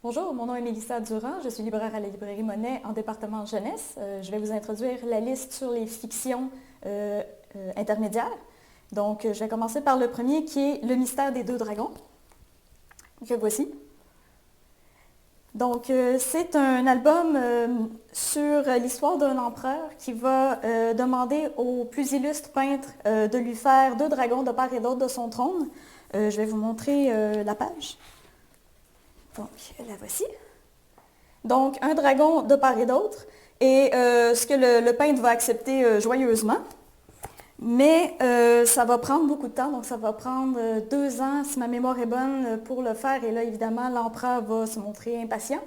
Bonjour, mon nom est Mélissa Durand, je suis libraire à la librairie Monet en département jeunesse. Je vais vous introduire la liste sur les fictions intermédiaires. Donc, je vais commencer par le premier qui est Le mystère des deux dragons, que voici. Donc, c'est un album sur l'histoire d'un empereur qui va demander au plus illustre peintre de lui faire deux dragons de part et d'autre de son trône. Je vais vous montrer la page. Donc, la voici. Donc, un dragon de part et d'autre, et ce que le peintre va accepter joyeusement. Mais ça va prendre beaucoup de temps, donc ça va prendre 2 ans, si ma mémoire est bonne, pour le faire. Et là, évidemment, l'empereur va se montrer impatient.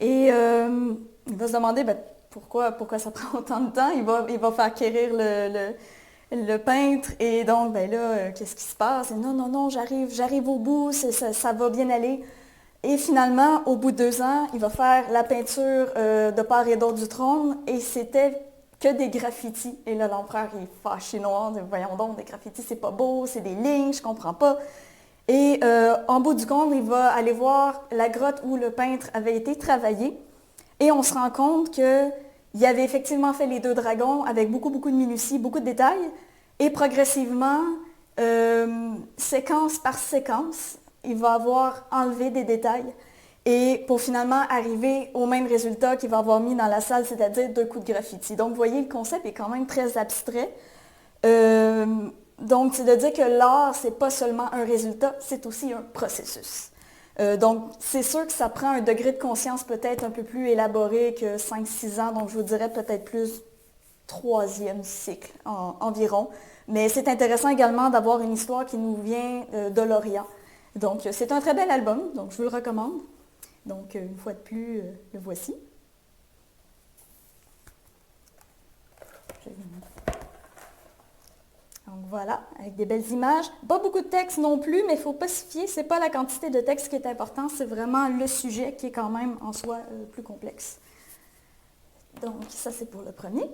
Et il va se demander pourquoi ça prend autant de temps. Il va faire quérir le peintre. Et donc, qu'est-ce qui se passe? Et non, j'arrive au bout, ça va bien aller. Et finalement, au bout de 2 ans, il va faire la peinture de part et d'autre du trône. Et c'était que des graffitis. Et là, l'empereur est fâché noir. Voyons donc, des graffitis, c'est pas beau, c'est des lignes, je comprends pas. Et en bout du compte, il va aller voir la grotte où le peintre avait été travaillé. Et on se rend compte qu'il avait effectivement fait les deux dragons avec beaucoup de minutie, beaucoup de détails. Et progressivement, séquence par séquence, il va avoir enlevé des détails. Et pour finalement arriver au même résultat qu'il va avoir mis dans la salle, c'est-à-dire 2 coups de graffiti. Donc, vous voyez, le concept est quand même très abstrait. Donc, c'est de dire que l'art, c'est pas seulement un résultat, c'est aussi un processus. Donc, c'est sûr que ça prend un degré de conscience peut-être un peu plus élaboré que 5-6 ans, donc je vous dirais peut-être plus 3e cycle environ. Mais c'est intéressant également d'avoir une histoire qui nous vient de l'Orient. Donc, c'est un très bel album, donc je vous le recommande. Donc, une fois de plus, le voici. Donc voilà, avec des belles images. Pas beaucoup de texte non plus, mais il ne faut pas se fier. Ce n'est pas la quantité de texte qui est important, c'est vraiment le sujet qui est quand même en soi plus complexe. Donc, ça c'est pour le premier.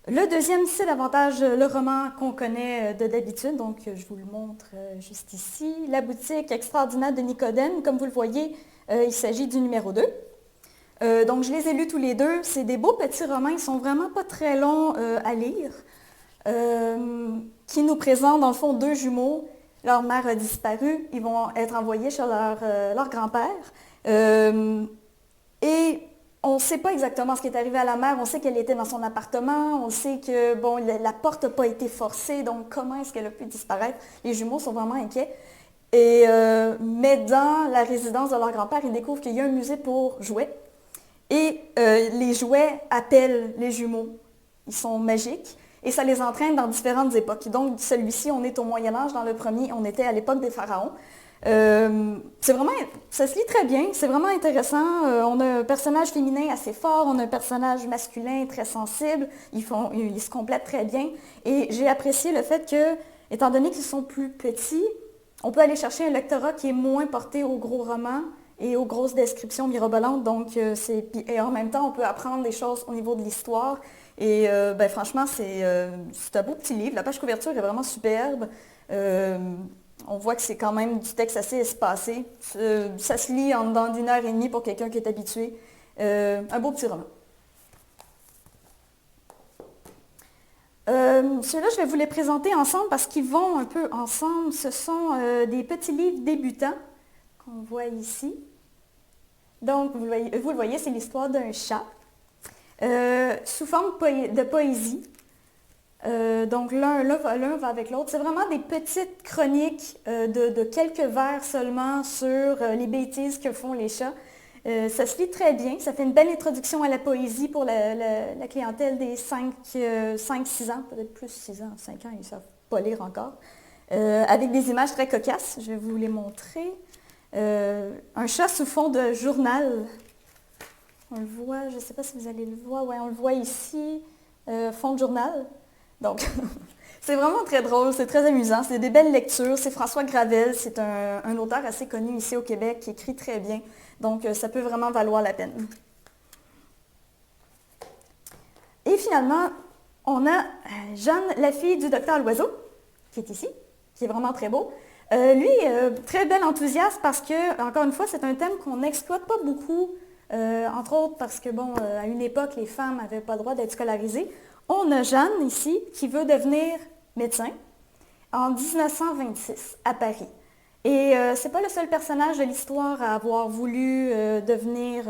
Le deuxième, c'est davantage le roman qu'on connaît de d'habitude, donc je vous le montre juste ici. La boutique extraordinaire de Nicodème, comme vous le voyez, il s'agit du numéro 2. Donc je les ai lus tous les deux, c'est des beaux petits romans, ils sont vraiment pas très longs à lire, qui nous présentent dans le fond 2 jumeaux. Leur mère a disparu, ils vont être envoyés chez leur grand-père. Et on ne sait pas exactement ce qui est arrivé à la mère. On sait qu'elle était dans son appartement. On sait que la porte n'a pas été forcée. Donc, comment est-ce qu'elle a pu disparaître? Les jumeaux sont vraiment inquiets. Mais dans la résidence de leur grand-père, ils découvrent qu'il y a un musée pour jouets. Et les jouets appellent les jumeaux. Ils sont magiques. Et ça les entraîne dans différentes époques. Donc, celui-ci, on est au Moyen-Âge. Dans le premier, on était à l'époque des pharaons. Ça se lit très bien, c'est vraiment intéressant. On a un personnage féminin assez fort, on a un personnage masculin très sensible, ils se complètent très bien. Et j'ai apprécié le fait que, étant donné qu'ils sont plus petits, on peut aller chercher un lectorat qui est moins porté aux gros romans et aux grosses descriptions mirobolantes. Donc, et en même temps, on peut apprendre des choses au niveau de l'histoire. Et franchement, c'est un beau petit livre. La page couverture est vraiment superbe. On voit que c'est quand même du texte assez espacé. Ça se lit en dedans d'1 heure et demie pour quelqu'un qui est habitué. Un beau petit roman. Ceux-là, je vais vous les présenter ensemble parce qu'ils vont un peu ensemble. Ce sont des petits livres débutants qu'on voit ici. Donc, vous le voyez, c'est l'histoire d'un chat sous forme de poésie. Donc l'un va avec l'autre. C'est vraiment des petites chroniques de quelques vers seulement sur les bêtises que font les chats. Ça se lit très bien. Ça fait une belle introduction à la poésie pour la clientèle des 5-6 ans, peut-être plus 6 ans, 5 ans, ils ne savent pas lire encore. Avec des images très cocasses. Je vais vous les montrer. Un chat sous fond de journal. On le voit, je ne sais pas si vous allez le voir. Ouais, on le voit ici, fond de journal. Donc, c'est vraiment très drôle, c'est très amusant, c'est des belles lectures. C'est François Gravel, c'est un auteur assez connu ici au Québec qui écrit très bien. Donc, ça peut vraiment valoir la peine. Et finalement, on a Jeanne, la fille du docteur Loiseau, qui est ici, qui est vraiment très beau. Lui, très bel enthousiaste parce que, encore une fois, c'est un thème qu'on n'exploite pas beaucoup, entre autres parce que, bon, à une époque, les femmes n'avaient pas le droit d'être scolarisées. On a Jeanne ici qui veut devenir médecin en 1926 à Paris. Et c'est pas le seul personnage de l'histoire à avoir voulu devenir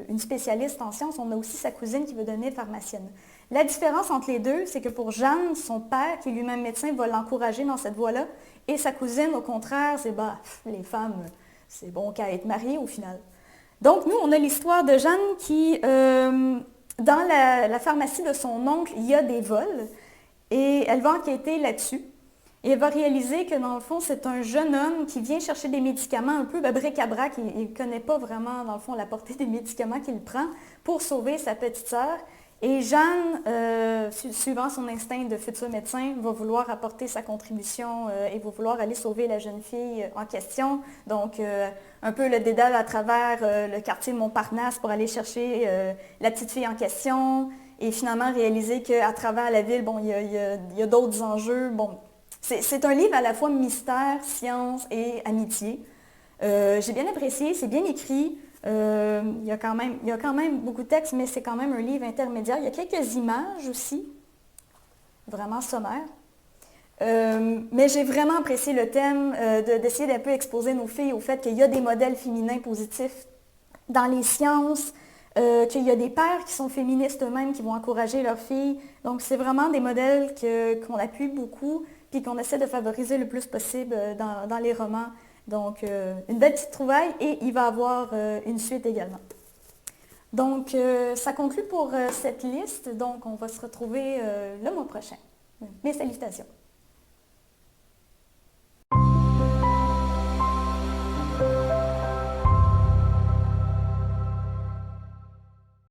une spécialiste en sciences. On a aussi sa cousine qui veut devenir pharmacienne. La différence entre les deux, c'est que pour Jeanne, son père, qui est lui-même médecin, va l'encourager dans cette voie-là. Et sa cousine, au contraire, c'est bah, les femmes, c'est bon qu'à être mariées au final. Donc nous, on a l'histoire de Jeanne qui, dans la pharmacie de son oncle, il y a des vols. Et elle va enquêter là-dessus. Et elle va réaliser que dans le fond, c'est un jeune homme qui vient chercher des médicaments un peu bric-à-brac. Il ne connaît pas vraiment, dans le fond, la portée des médicaments qu'il prend pour sauver sa petite sœur. Et Jeanne, suivant son instinct de futur médecin, va vouloir apporter sa contribution et va vouloir aller sauver la jeune fille en question. Donc, un peu le dédale à travers le quartier Montparnasse pour aller chercher la petite fille en question et finalement réaliser qu'à travers la ville, bon, il y a d'autres enjeux. Bon, c'est un livre à la fois mystère, science et amitié. J'ai bien apprécié, c'est bien écrit. Il y a quand même beaucoup de textes, mais c'est quand même un livre intermédiaire. Il y a quelques images aussi, vraiment sommaires. Mais j'ai vraiment apprécié le thème d'essayer d'un peu exposer nos filles au fait qu'il y a des modèles féminins positifs dans les sciences, qu'il y a des pères qui sont féministes eux-mêmes, qui vont encourager leurs filles. Donc, c'est vraiment des modèles qu'on appuie beaucoup, puis qu'on essaie de favoriser le plus possible dans les romans. Donc, une belle petite trouvaille et il va y avoir une suite également. Donc, ça conclut pour cette liste. Donc, on va se retrouver le mois prochain. Mes salutations.